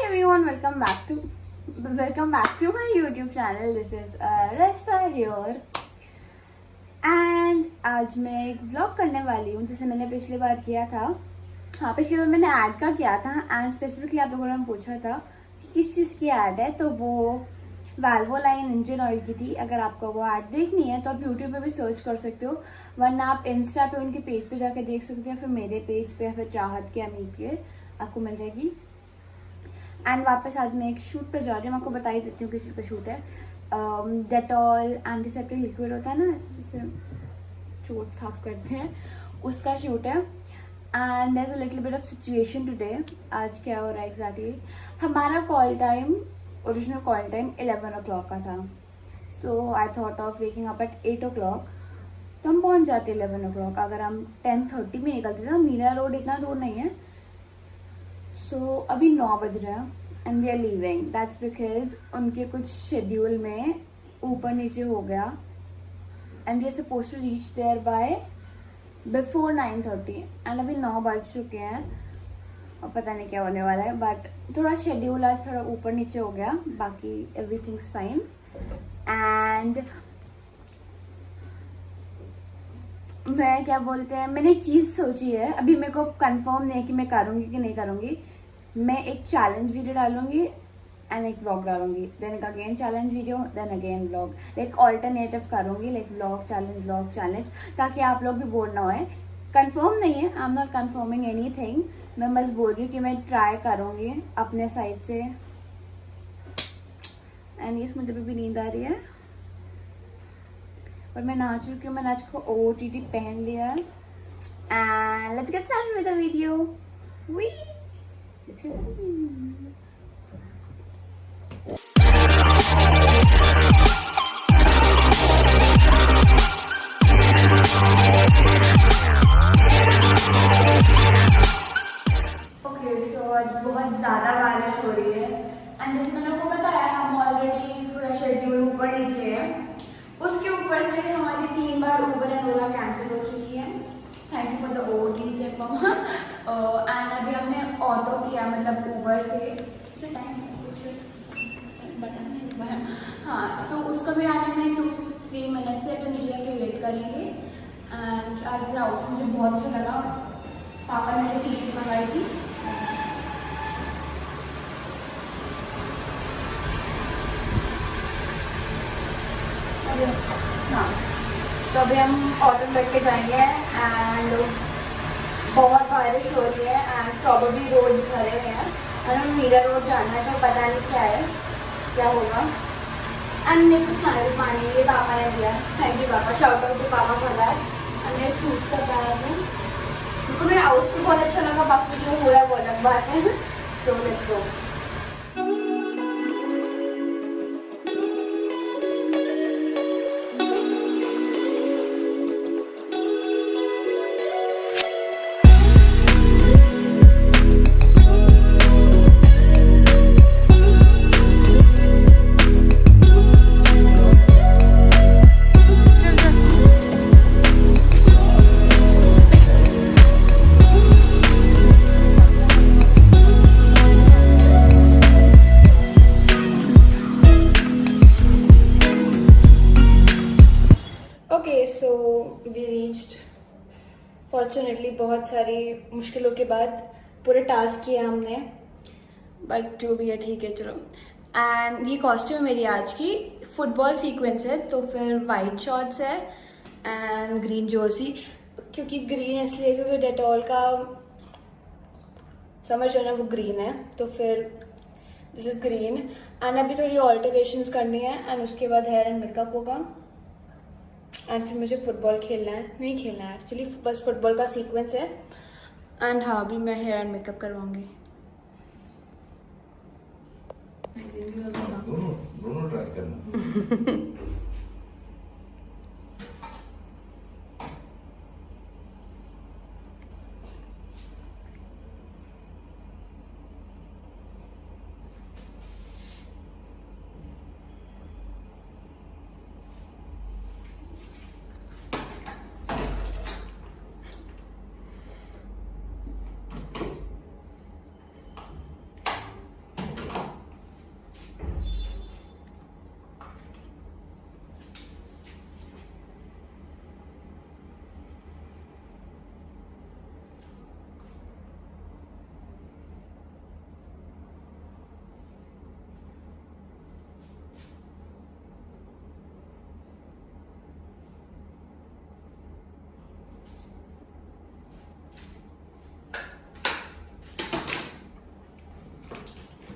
everyone, welcome back to my YouTube channel. This is Ressa here and आज मैं एक vlog करने वाली हूँ जैसे मैंने पिछली बार किया था। हाँ, पिछली बार मैंने ऐड का किया था एंड स्पेसिफिकली आप लोगों ने पूछा था कि किस चीज़ की ऐड है, तो वो वाल्वोलाइन इंजन ऑयल की थी। अगर आपको वो ऐड देखनी है तो आप YouTube पे भी सर्च कर सकते हो, वरना आप इंस्टा पे उनके पेज पे जाके देख सकते हो, फिर मेरे पेज पे या फिर चाहत के अमीर पे आपको मिल जाएगी। एंड वापस आज मैं एक शूट पे जा रही हूँ, मैं आपको बता ही देती हूँ किस चीज़ का शूट है। डेटॉल एंटीसेप्टिक लिक्विड होता है ना, जिससे चोट साफ करते हैं, उसका शूट है। And there is a little bit of situation today. आज क्या हो रहा है एग्जैक्टली, हमारा call time, original call time 11 o'clock का था। So I thought of waking up at 8 o'clock, तो हम पहुँच जाते 11 o'clock। अगर हम 10:30 में निकलते थे, मीरा रोड इतना दूर नहीं है। सो अभी 9 बज रहे हैं and we are leaving. That's because उनके कुछ शेड्यूल में ऊपर नीचे हो गया and we are suppose to reach there by before 9:30 and अभी 9 बज चुके हैं और पता नहीं क्या होने वाला है, बट थोड़ा शेड्यूल आज थोड़ा ऊपर नीचे हो गया, बाकी एवरीथिंग्स फाइन। एंड मैं क्या बोलते हैं, मैंने चीज़ सोची है, अभी मेरे को कंफर्म नहीं है कि मैं करूँगी कि नहीं करूँगी। मैं एक चैलेंज वीडियो डालूंगी एंड एक व्लॉग डालूंगी, then again challenge video, then again vlog, like alternative करूँगी, लाइक व्लॉग चैलेंज, ताकि आप लोग भी बोर ना होए। कंफर्म नहीं है, I am not confirming anything, मैं बस बोल रही हूँ कि मैं ट्राई करूँगी अपने साइड से। एंड यस, मुझे भी नींद आ रही है और मैं नाच चुकी हूँ, मैंने आज को OOTD पहन लिया है। And let's get started with the video. We okay, so आज बहुत ज़्यादा बारिश हो रही है एंड जैसे मैंने आपको बताया, हम ऑलरेडी थोड़ा शेड्यूल ऊपर नीचे है। उसके ऊपर से हमारी 3 बार उबर एंड ओला कैंसिल हो चुकी है। Thank you for the OOTD check मामा। एंड अभी हमने ऑटो किया, मतलब उबर से बटन, हाँ, तो उसका भी आने में 2 to 3 मिनट्स है, तो नीचे आके वेट करेंगे। एंड आज मेरा आउटफिट मुझे बहुत अच्छा लगा, पापा ने मेरी टी-शर्ट मंगाई थी। हाँ, तो अभी हम ऑटो करके जाएंगे एंड बहुत बारिश हो रही है एंड प्रॉब्लली रोड भरे हुए हैं और हमें मीरा रोड जाना है, तो पता नहीं क्या होगा। एंड मेरे को स्माइल पानी ये पापा ने दिया, थैंक यू पापा, शाउट आउट टू पापा फॉर दैट। एंड मेरे फ्रूट सब आया थे, उनको मेरा आउटफिट बहुत अच्छा लगा, बाकी जो हो रहा है वो अलग बात है। So let's go. So we reached fortunately, बहुत सारी मुश्किलों के बाद पूरे टास्क किया हमने, बट जो भी है ठीक है, चलो। एंड ये कॉस्ट्यूम मेरी आज की फुटबॉल सीक्वेंस है, तो फिर वाइट शॉर्ट्स है एंड ग्रीन जर्सी, क्योंकि ग्रीन इसलिए क्योंकि डेटॉल का समझ रहे ना वो ग्रीन है, तो फिर दिस इज ग्रीन। एंड अभी थोड़ी ऑल्टरेशंस करनी है एंड उसके बाद हेयर एंड मेकअप होगा एंड फिर मुझे फुटबॉल खेलना है, नहीं खेलना है एक्चुअली, बस फुटबॉल का सीक्वेंस है। एंड हाँ, अभी मैं हेयर एंड मेकअप करवाऊंगी। दोनों ट्राई करना।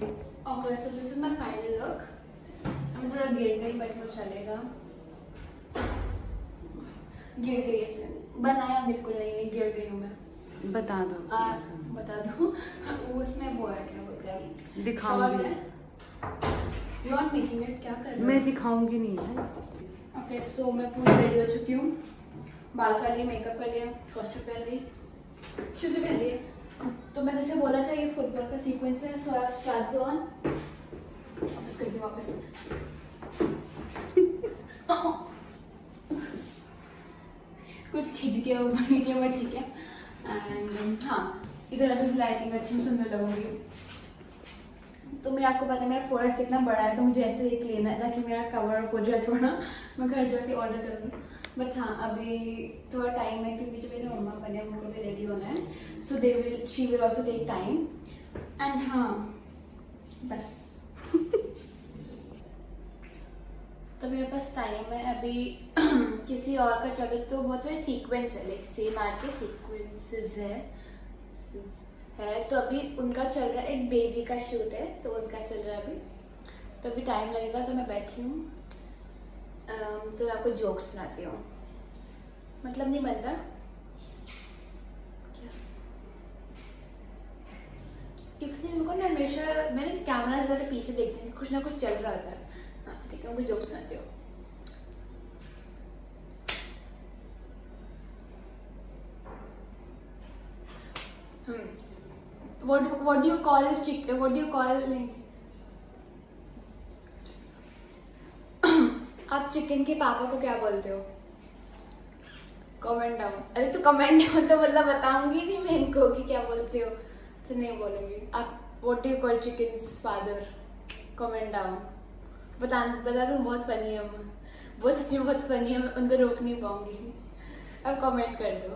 Okay, so this is my final look. I'm थोड़ा गिर गई बट वो चलेगा. गिर गई इससे. बनाया बिल्कुल नहीं है, गिर गई हूँ मैं. बता दो. बता दो. उसमें वो है क्या बोलते हैं? दिखाऊंगी. You are making it क्या कर रहे हो? मैं दिखाऊंगी नहीं है. Okay, so मैं पूरी रेडी हो चुकी हूँ. बाल कर लिए, मेकअप कर लिया, कॉस्ट्यूम पहन ली, शूज पहन लिए. तो मैंने जैसे बोला था ये फुटबॉल का सीक्वेंस है. सो आई हैव स्टार्ट्स ऑन. वापस कर दी वापस. कुछ खींच के ऊपर निकले बट ठीक है. एंड हाँ, इधर अभी लाइटिंग अच्छी सुंदर लगूंगी. तो मैं आपको पता है मेरा फोरहेड कितना बड़ा है, तो मुझे ऐसे एक लेना है ताकि मेरा कवर अप हो जाए थोड़ा. मैं घर जाके ऑर्डर करूँगी. बट हाँ, अभी थोड़ा टाइम है क्योंकि जो मेरे मम्मा बने हैं उनको भी रेडी होना है. So she will also take time. And हाँ बस. तो मेरे पास टाइम है अभी. किसी और का चले तो बहुत सारे सीक्वेंस है, लाइक सेम आर्ट के सीक्वेंसेस है. तो अभी उनका चल रहा है, एक बेबी का शूट है तो उनका चल रहा है अभी. तो अभी टाइम लगेगा. तो मैं बैठी हूँ. तो मैं आपको जोक सुनाती हूँ. मतलब नहीं बन रहा क्या? टिफिन को ना हमेशा मैंने कैमरा से ज़्यादा पीछे देखती हूँ, कुछ ना कुछ चल रहा था. हाँ ठीक है, उनको जोक सुनाती हूँ. What do you call a chicken? What do you call? आप चिकन के पापा को क्या बोलते हो? Comment down. अरे तो कमेंट डाउन तो मतलब बताऊंगी नहीं मैं इनको कि क्या बोलते हो. तो नहीं बोलूंगी. आप what do you call chickens father? Comment down. बता दूँ बहुत फनी है. वो सच में बहुत फनी है. मैं उनको रोक नहीं पाऊंगी. अब कमेंट कर दो.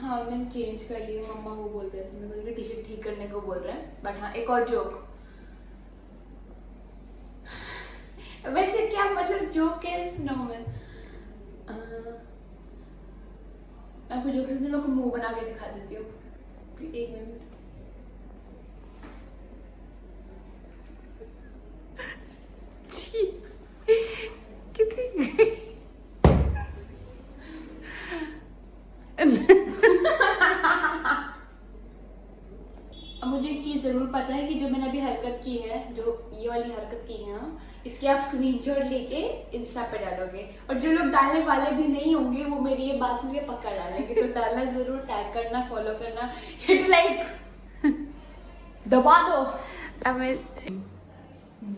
हाँ मैंने चेंज कर ली. मम्मा वो बोल रहे थे मेरे को टी शर्ट ठीक करने को बोल रहे हैं. बट हाँ एक और जोक. वैसे क्या मतलब जोक कैसे सुनाऊं मैं? आपको जोक सुनने मैं मुंह बना के दिखा देती हूँ. एक मिनट. मुझे एक चीज जरूर पता है कि जो मैंने अभी हरकत की है, जो ये वाली हरकत की है, इसके आप स्क्रीनशॉट लेके इंस्टा पे डालोगे. और जो लोग डालने वाले भी नहीं होंगे वो मेरी ये बात सुन के पक्का डालेंगे. तो डालना जरूर. टैग करना, फॉलो करना, हिट लाइक दबा दो.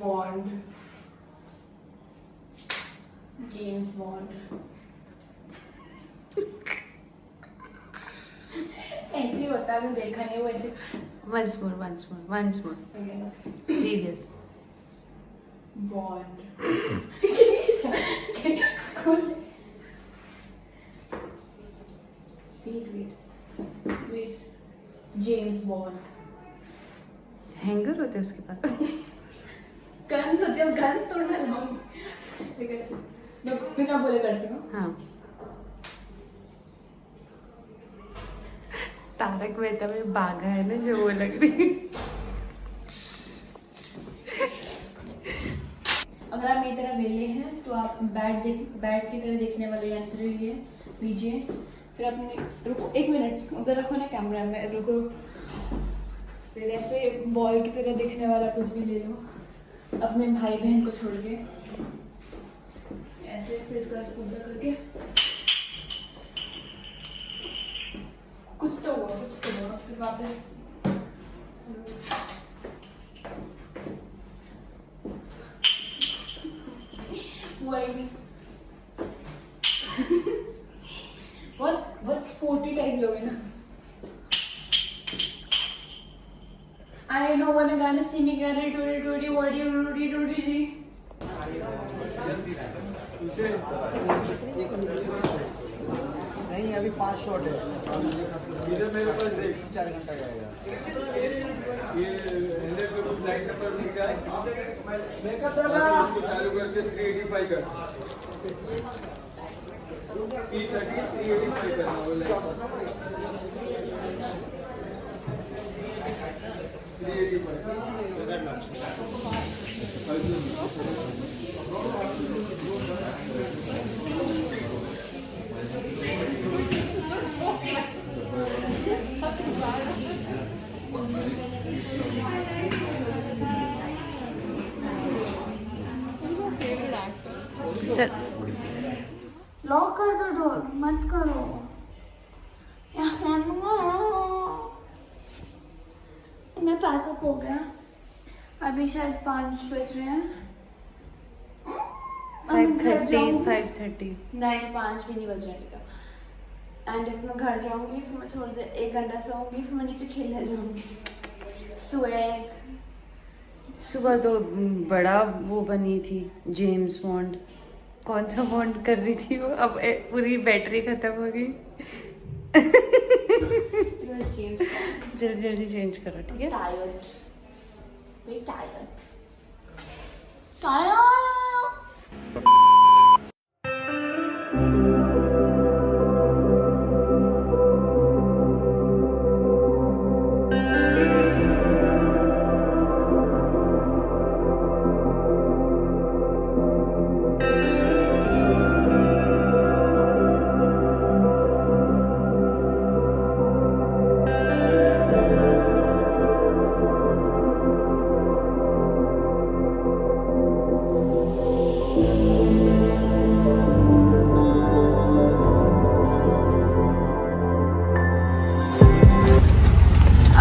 बॉन्ड. James bond. ऐसे ही होता है. देखा नहीं वो ऐसे. Once more. Serious. Bond. Wait. James Bond. Hanger होते हैं उसके पास. गन्स होते हैं. गन्स तोड़ना लाऊंगी. मैं बिना बोले करती हूँ. हाँ. तारक मेहता में बाघा है ना जो वो लग रही. अगर आप मेरी तरह वेले हैं तो आप बैट की तरह देखने वाले यंत्र लीजिए. फिर अपने रुको एक मिनट. उधर रखो ना कैमरा में. रुको. फिर ऐसे बॉल की तरह दिखने वाला कुछ भी ले लो अपने भाई बहन को छोड़ के. ऐसे फिर इसको ऊपर करके. कुछ तो हुआ. फिर वापस हुआ ही नहीं. बहुत स्पोर्टी टाइप लोग है ना. I know when I'm gonna see me get it, what do you नहीं अभी 5 शॉट है. इधर मेरे पास देख. 4 घंटा जाएगा. ये हैंडल पे कुछ लाइट नंबर लिखा है. मेकअप डाला. इसको चालू करके 385 कर. P30 385 करना वो लाइट. सर लॉक कर दो डोर, मत करो। मैं पैकअप हो गया, अभी शायद 5 बज रहे हैं। 5:30 5:30 नहीं, 5 भी नहीं बज जाएगा। एंड मैं घर जाऊंगी, फिर मैं थोड़ी देर 1 घंटा सोऊंगी, फिर मैं नीचे खेलने जाऊंगी। स्वैग। सुबह तो बड़ा वो बनी थी जेम्स बॉन्ड। कौन सा बॉन्ड कर रही थी वो, अब पूरी बैटरी खत्म हो गई। जल्दी जल्दी चेंज करो, ठीक है? Tired, very tired, tired.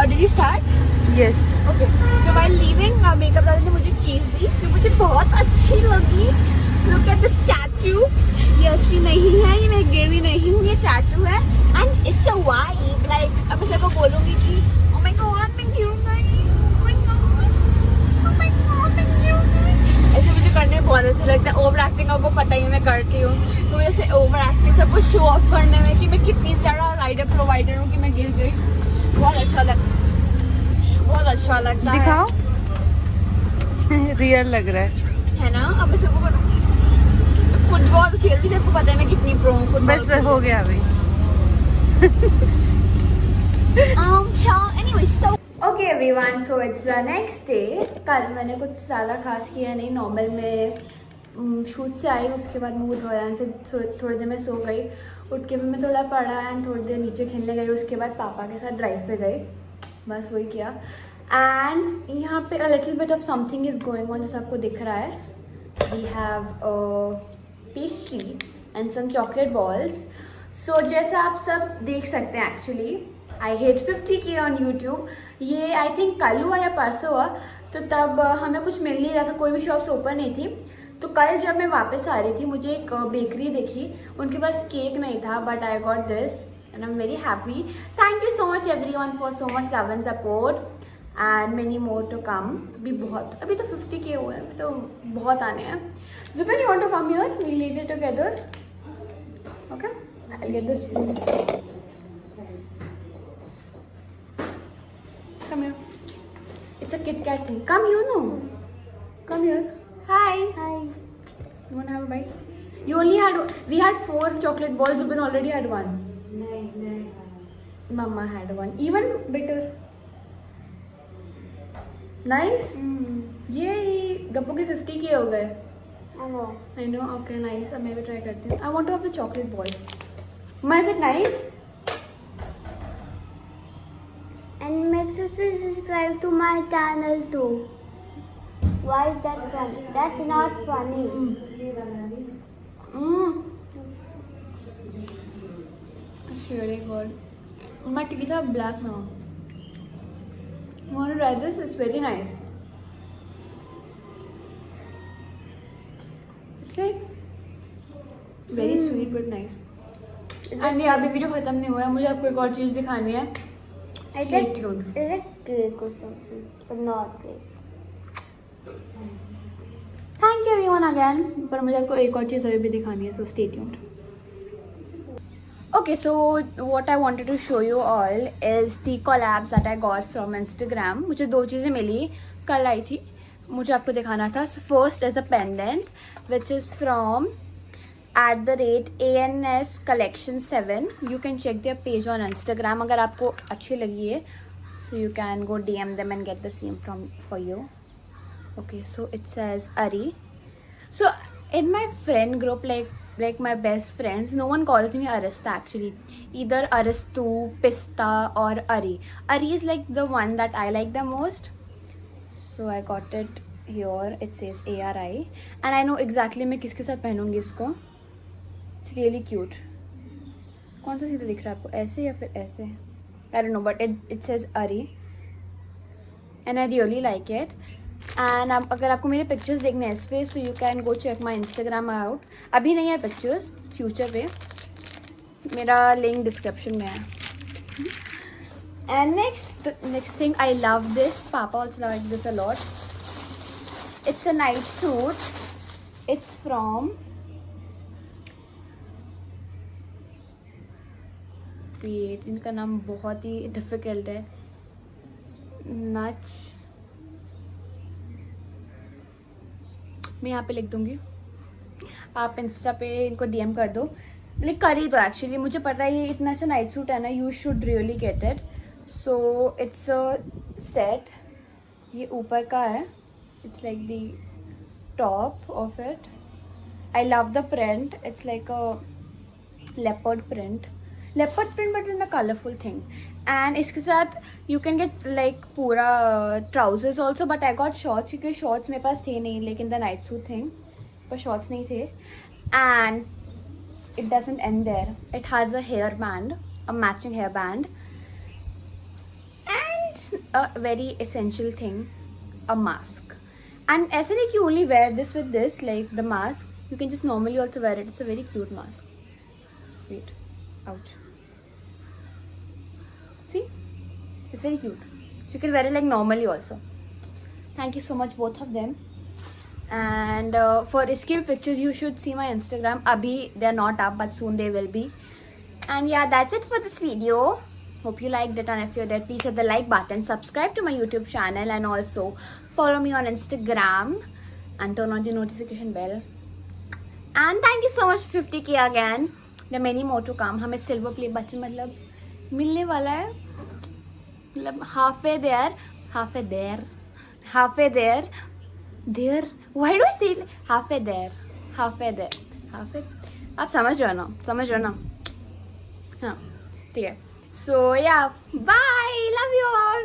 Did you start? Yes. Okay. So while leaving, makeup वाले ने मुझे चीज दी जो मुझे बहुत अच्छी लगी। Look at this tattoo. ये असली नहीं है, ये मैं गिरवी नहीं हूँ, ये tattoo है। And it's a vibe. Like अब मैं सबको बोलूँगी कि oh my god मैं गिर गई, oh my god, oh my god मैं गिर गई। ऐसे मुझे करने बहुत अच्छा लगता है। ओवर एक्टिंग आपको पता ही है मैं करती हूँ, तो ऐसे ओवर एक्टिंग सबको शो ऑफ करने में कि मैं कितनी ज़्यादा राइडर प्रोवाइडर हूँ कि मैं गिर गई, बहुत अच्छा लगता है। बहुत अच्छा लगता है। दिखाओ। रियल लग रहा है ना? अब मैं सबको फुटबॉल खेल रही थी, आपको पता है मैं कितनी प्रो हूँ फुटबॉल। बस हो गया अभी। Anyway, so okay everyone, so it's the next day. कल मैंने कुछ ज़्यादा खास किया नहीं, नॉर्मल में शूट से आई, उसके बाद मुँह धोया एंड फिर थोड़ी देर में सो गई। उठ के फिर मैं थोड़ा पढ़ा एंड थोड़ी देर नीचे खेलने गई, उसके बाद पापा के साथ ड्राइव पे गई, बस वही किया। एंड यहाँ पे a little bit of something is going on, जैसा आपको दिख रहा है। We have pastry and some chocolate balls. So जैसा आप सब देख सकते हैं, actually I hit 50K on YouTube. ये आई थिंक कल हुआ या परसों हुआ, तो तब हमें कुछ मिल नहीं रहा था, कोई भी शॉप्स ओपन नहीं थी। तो कल जब मैं वापस आ रही थी, मुझे एक बेकरी देखी, उनके पास केक नहीं था, but I got this and I'm very happy. Thank you so much everyone for so much love and support and many more to come. अभी तो 50K हुए हैं, अभी तो बहुत आने हैं। Zubin, you want to come here? We'll eat it together. Okay? I'll get the spoon. Come here. It's a Kit Kat thing. Come here, no. Come here. Hi. Hi. You want to have a bite? You only had. We had 4 chocolate balls. Zubin already had 1. Mama had 1. Even bitter. Nice. ये गप्पू के 50K हो गए। I know. Okay, nice. अब मैं भी try करती हूँ। I want to have the chocolate ball. Ma, is it nice? And make sure to subscribe to my channel too. Why is that funny? That's not funny. It's really good. My teeth are black now. You want to try this? It's very nice. It's like very sweet but nice. And ये अभी video खत्म नहीं हुआ है, मुझे आपको एक और चीज़ दिखानी है। Is Stay it, tuned. is it cake or something? But not cake. Thank you everyone again. पर मुझे आपको एक और चीज़ अभी भी दिखानी है, so stay tuned. Okay, so what I wanted to show you all is the collabs that I got from Instagram. मुझे 2 चीज़ें मिली, कल आई थी, मुझे आपको दिखाना था. So first is a pendant which is from @ANS Collection 7. You can check their page on Instagram अगर आपको अच्छी लगी है. so you can go DM them and get the same for you. Okay, so it says Ari. So in my friend group, like my best friends, no one calls me Arista actually. Either Aristu, Pista or Ari. Ari is like the one that I like the most. So I got it here. It says ARI and I know exactly मैं किसके साथ पहनूंगी इसको. It's really cute. कौन सा सीधा दिख रहा है आपको, ऐसे या फिर ऐसे? I don't know, but it says Ari and I really like it. And अगर आपको मेरे पिक्चर्स देखने हैं इस पे, so you can go check my Instagram out. अभी नहीं है पिक्चर्स, फ्यूचर पे. मेरा लिंक डिस्क्रिप्शन में है. And next thing, I love this. Papa also likes this a lot. It's a night suit. It's from wait, इनका नाम बहुत ही डिफिकल्ट है. नच, मैं यहाँ पे लिख दूँगी, आप इंस्टा पे इनको DM कर दो. लाइक कर ही दो एक्चुअली, मुझे पता है ये इतना अच्छा नाइट सूट है ना. You should really get it. So it's a set. ये ऊपर का है. It's like the top of it. I love the print. It's like a leopard print but in a colorful thing. And इसके साथ you can get like पूरा trousers also, but I got shorts क्योंकि shorts मेरे पास थे नहीं, लेकिन the night suit thing पर shorts नहीं थे. And it doesn't end there. It has a hairband, a matching hairband, and a very essential thing, a mask. And ऐसे नहीं कि only wear this with this, like the mask, you can just normally also wear it. It's a very cute mask. Wait, ouch. See, it's very cute. You can wear it like normally also. Thank you so much, both of them. And for skill pictures, you should see my Instagram. Abhi they are not up, but soon they will be. And yeah, that's it for this video. Hope you liked it, and if you did, please hit the like button, subscribe to my YouTube channel, and also follow me on Instagram and turn on the notification bell. And thank you so much for 50K again. There are many more to come. हमें silver play button मतलब मिलने वाला है. मतलब halfway there. There. Why do I say halfway there? Halfway. आप समझ रहे हो ना? हाँ, ठीक है. So yeah, bye. Love you all.